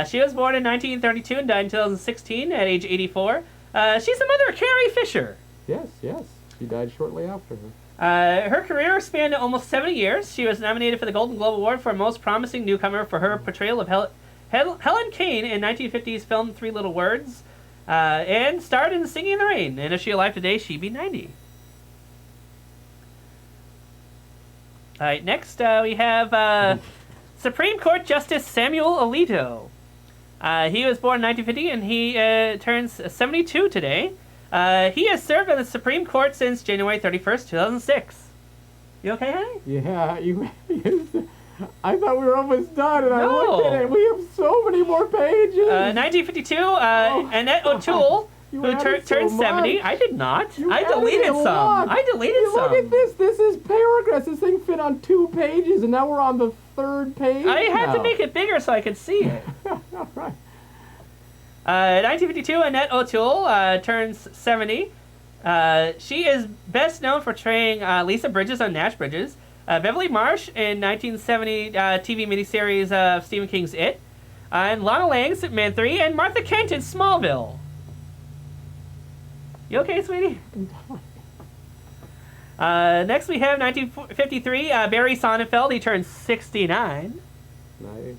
She was born in 1932 and died in 2016 at age 84. She's the mother of Carrie Fisher. Yes. She died shortly after her. Her career spanned almost 70 years. She was nominated for the Golden Globe Award for Most Promising Newcomer for her portrayal of Helen Kane in 1950's film Three Little Words, and starred in Singing in the Rain. And if she alive today, she'd be 90. All right, next we have Supreme Court Justice Samuel Alito. He was born in 1950, and he turns 72 today. He has served on the Supreme Court since January 31st, 2006. You okay, honey? Yeah, I thought we were almost done, and I looked at it. We have so many more pages. 1952, Annette O'Toole, who turned 70. I did not. I deleted some. Look at this. This is paragraphs. This thing fit on 2 pages, and now we're on the 3rd page. I had to make it bigger so I could see it. All right. 1952, Annette O'Toole turns 70. She is best known for portraying Lisa Bridges on Nash Bridges, Beverly Marsh in 1970 TV miniseries of Stephen King's It, and Lana Lang, Superman 3, and Martha Kent in Smallville. You okay, sweetie? Next we have 1953, Barry Sonnenfeld. He turns 69. Nice.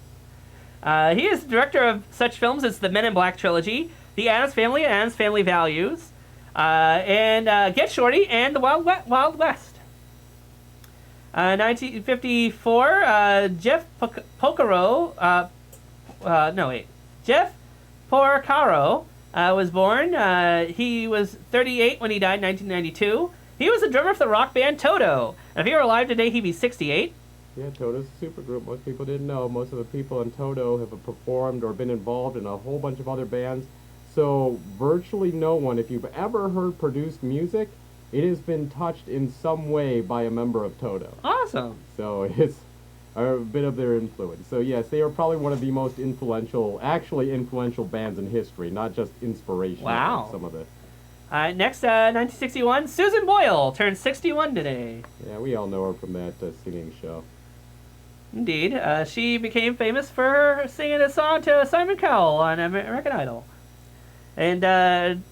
He is director of such films as the Men in Black trilogy, The Addams Family and Addams Family Values, and Get Shorty and The Wild West. 1954, Jeff Pocaro, Jeff Pocaro was born. He was 38 when he died in 1992. He was a drummer for the rock band Toto. And if he were alive today, he'd be 68. Yeah, Toto's a supergroup. Most people didn't know. Most of the people in Toto have performed or been involved in a whole bunch of other bands. So virtually no one, if you've ever heard produced music, it has been touched in some way by a member of Toto. Awesome. So it's a bit of their influence. So yes, they are probably one of the most actually influential bands in history, not just inspirational. Wow. Some of the. Next, 1961, Susan Boyle turns 61 today. Yeah, we all know her from that singing show. Indeed. She became famous for singing a song to Simon Cowell on American Idol. And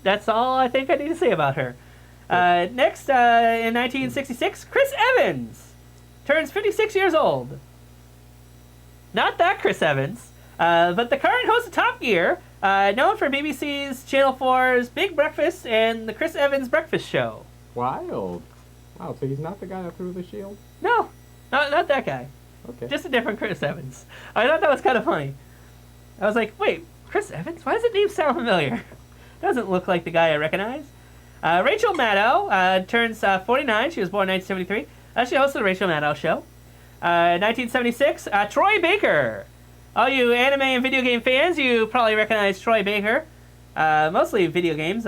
that's all I think I need to say about her. Next, in 1966, Chris Evans turns 56 years old. Not that Chris Evans, but the current host of Top Gear, known for BBC's Channel 4's Big Breakfast and the Chris Evans Breakfast Show. Wild. Wow, so he's not the guy that threw the shield? No, not that guy. Okay. Just a different Chris Evans. I thought that was kind of funny. I was like, wait, Chris Evans? Why does the name sound familiar? Doesn't look like the guy I recognize. Rachel Maddow turns 49. She was born in 1973. She hosted the Rachel Maddow Show. 1976, Troy Baker. All you anime and video game fans, you probably recognize Troy Baker. Mostly video games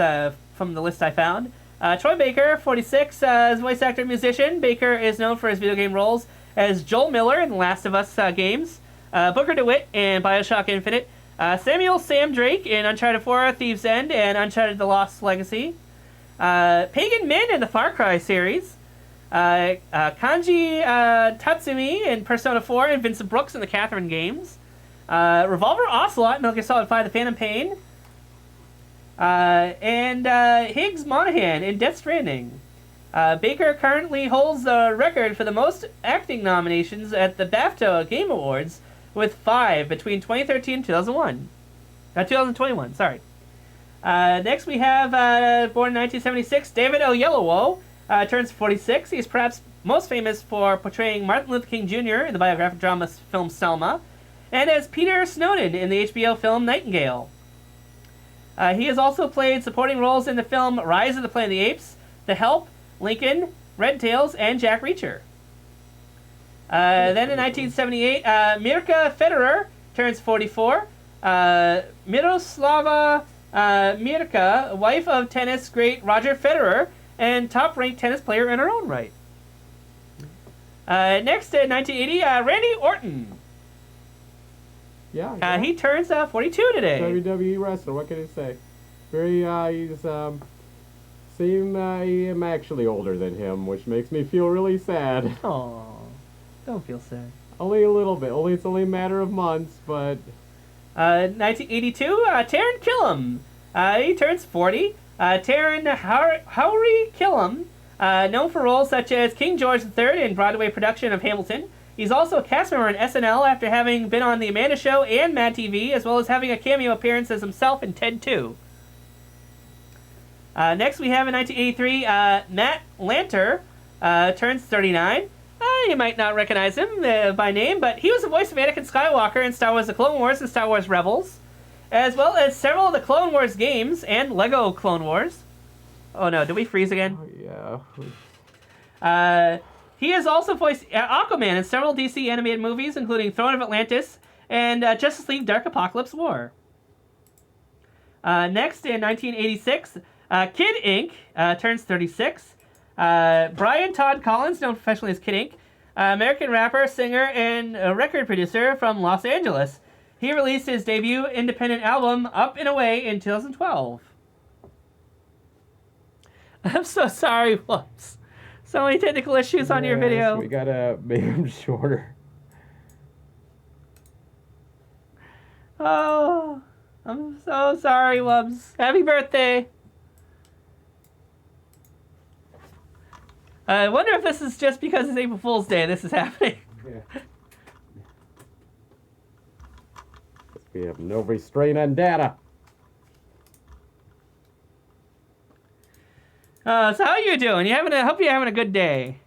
from the list I found. Troy Baker, 46, is a voice actor and musician. Baker is known for his video game roles as Joel Miller in The Last of Us games, Booker DeWitt in Bioshock Infinite, Samuel Sam Drake in Uncharted 4, Thieves' End, and Uncharted The Lost Legacy, Pagan Min in the Far Cry series, Kanji Tatsumi in Persona 4, and Vincent Brooks in the Catherine games, Revolver Ocelot in Metal Gear Solid 5, The Phantom Pain, and Higgs Monahan in Death Stranding. Baker currently holds the record for the most acting nominations at the BAFTA Game Awards, with 5 between 2013 and 2021, sorry. Next we have, born in 1976, David Oyelowo, turns 46. He's perhaps most famous for portraying Martin Luther King Jr. in the biographic drama film Selma, and as Peter Snowden in the HBO film Nightingale. He has also played supporting roles in the film Rise of the Planet of the Apes, The Help, Lincoln, Red Tails, and Jack Reacher. Then in 1978, Mirka Federer turns 44. Miroslava Mirka, wife of tennis great Roger Federer, and top-ranked tennis player in her own right. Next, in 1980, Randy Orton. Yeah. He turns 42 today. WWE wrestler, what can I say? He's, I'm actually older than him, which makes me feel really sad. Aww, don't feel sad. Only a little bit. It's only a matter of months, but... 1982, Taron Killam. He turns 40. Taron Howry Killam, known for roles such as King George III in Broadway production of Hamilton. He's also a cast member on SNL after having been on The Amanda Show and Mad TV, as well as having a cameo appearance as himself in Ted 2. Next we have in 1983, Matt Lanter turns 39. You might not recognize him by name, but he was the voice of Anakin Skywalker in Star Wars The Clone Wars and Star Wars Rebels, as well as several of the Clone Wars games and Lego Clone Wars. Oh no, did we freeze again? Oh, yeah. He has also voiced Aquaman in several DC animated movies, including Throne of Atlantis and Justice League Dark Apocalypse War. Next, in 1986, Kid Ink turns 36. Brian Todd Collins, known professionally as Kid Ink, American rapper, singer, and record producer from Los Angeles. He released his debut independent album, Up and Away, in 2012. I'm so sorry, Whoops. So many technical issues on your video. We gotta make them shorter. Oh, I'm so sorry, Wubs. Happy birthday. I wonder if this is just because it's April Fool's Day this is happening. Yeah. We have no restraint on data. So how are you doing? I hope you're having a good day.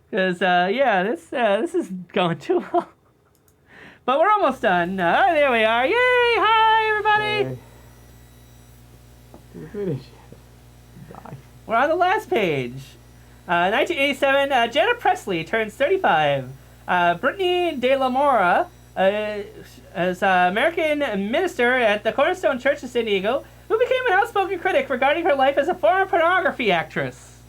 Because, yeah, this is going too long. But we're almost done. There we are. Yay! Hi, everybody! Did we finish? Die. We're on the last page. 1987, Janet Presley turns 35. Brittany De La Mora, as American minister at the Cornerstone Church of San Diego, who became an outspoken critic regarding her life as a former pornography actress.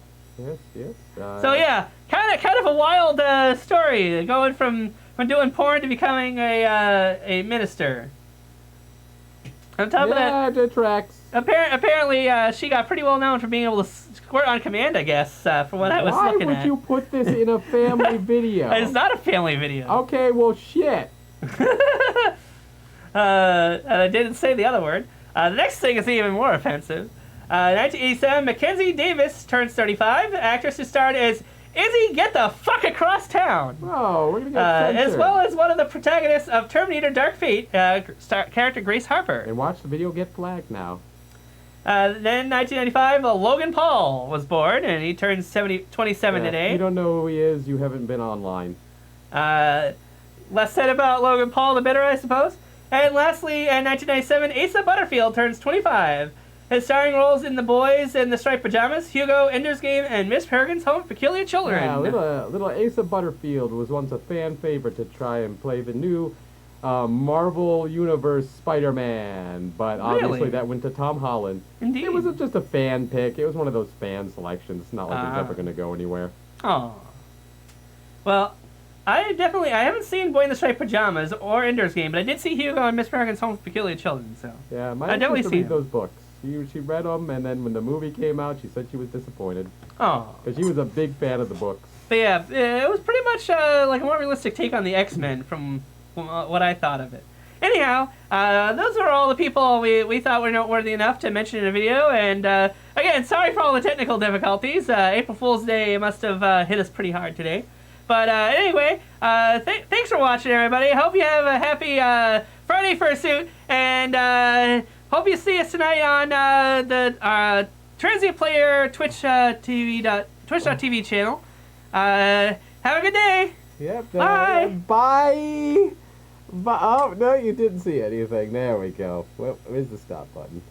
Yes. So yeah, kind of a wild story, going from doing porn to becoming a minister. On top of that, it tracks. Apparently, she got pretty well known for being able to squirt on command, I guess, for what I was looking at. Why would you put this in a family video? It's not a family video. Okay, well, shit. I didn't say the other word. The next thing is even more offensive. 1987, Mackenzie Davis turns 35. Actress who starred as Izzy Get the Fuck Across Town. Oh, we're gonna get censored. As well as one of the protagonists of Terminator Dark Fate, character Grace Harper. And watch the video get flagged now. Then 1995, Logan Paul was born, and he turns 27 today. If you don't know who he is, you haven't been online. Less said about Logan Paul, the better, I suppose. And lastly, in 1997, Asa Butterfield turns 25. His starring roles in The Boys and the Striped Pajamas, Hugo, Ender's Game, and Miss Peregrine's Home of Peculiar Children. Yeah, little Asa Butterfield was once a fan favorite to try and play the new Marvel Universe Spider-Man, but obviously Really? that went to Tom Holland. Indeed. It was just a fan pick. It was one of those fan selections. It's not like it was ever going to go anywhere. Oh. Well, I haven't seen Boy in the Striped Pajamas or Ender's Game, but I did see Hugo and Miss Peregrine's Home of Peculiar Children, so. Yeah, my I aunt definitely used to seen read those books. She read them, and then when the movie came out, she said she was disappointed. Oh. Because she was a big fan of the books. But yeah, it was pretty much like a more realistic take on the X-Men from what I thought of it. Anyhow, those are all the people we thought were noteworthy enough to mention in a video. And again, sorry for all the technical difficulties. April Fool's Day must have hit us pretty hard today. But anyway, thanks for watching, everybody. Hope you have a happy Friday Fursuit, and hope you see us tonight on the Transient Player Twitch.tv channel. Have a good day. Yep. Bye. Bye. Oh, no, you didn't see anything. There we go. Well, where's the stop button?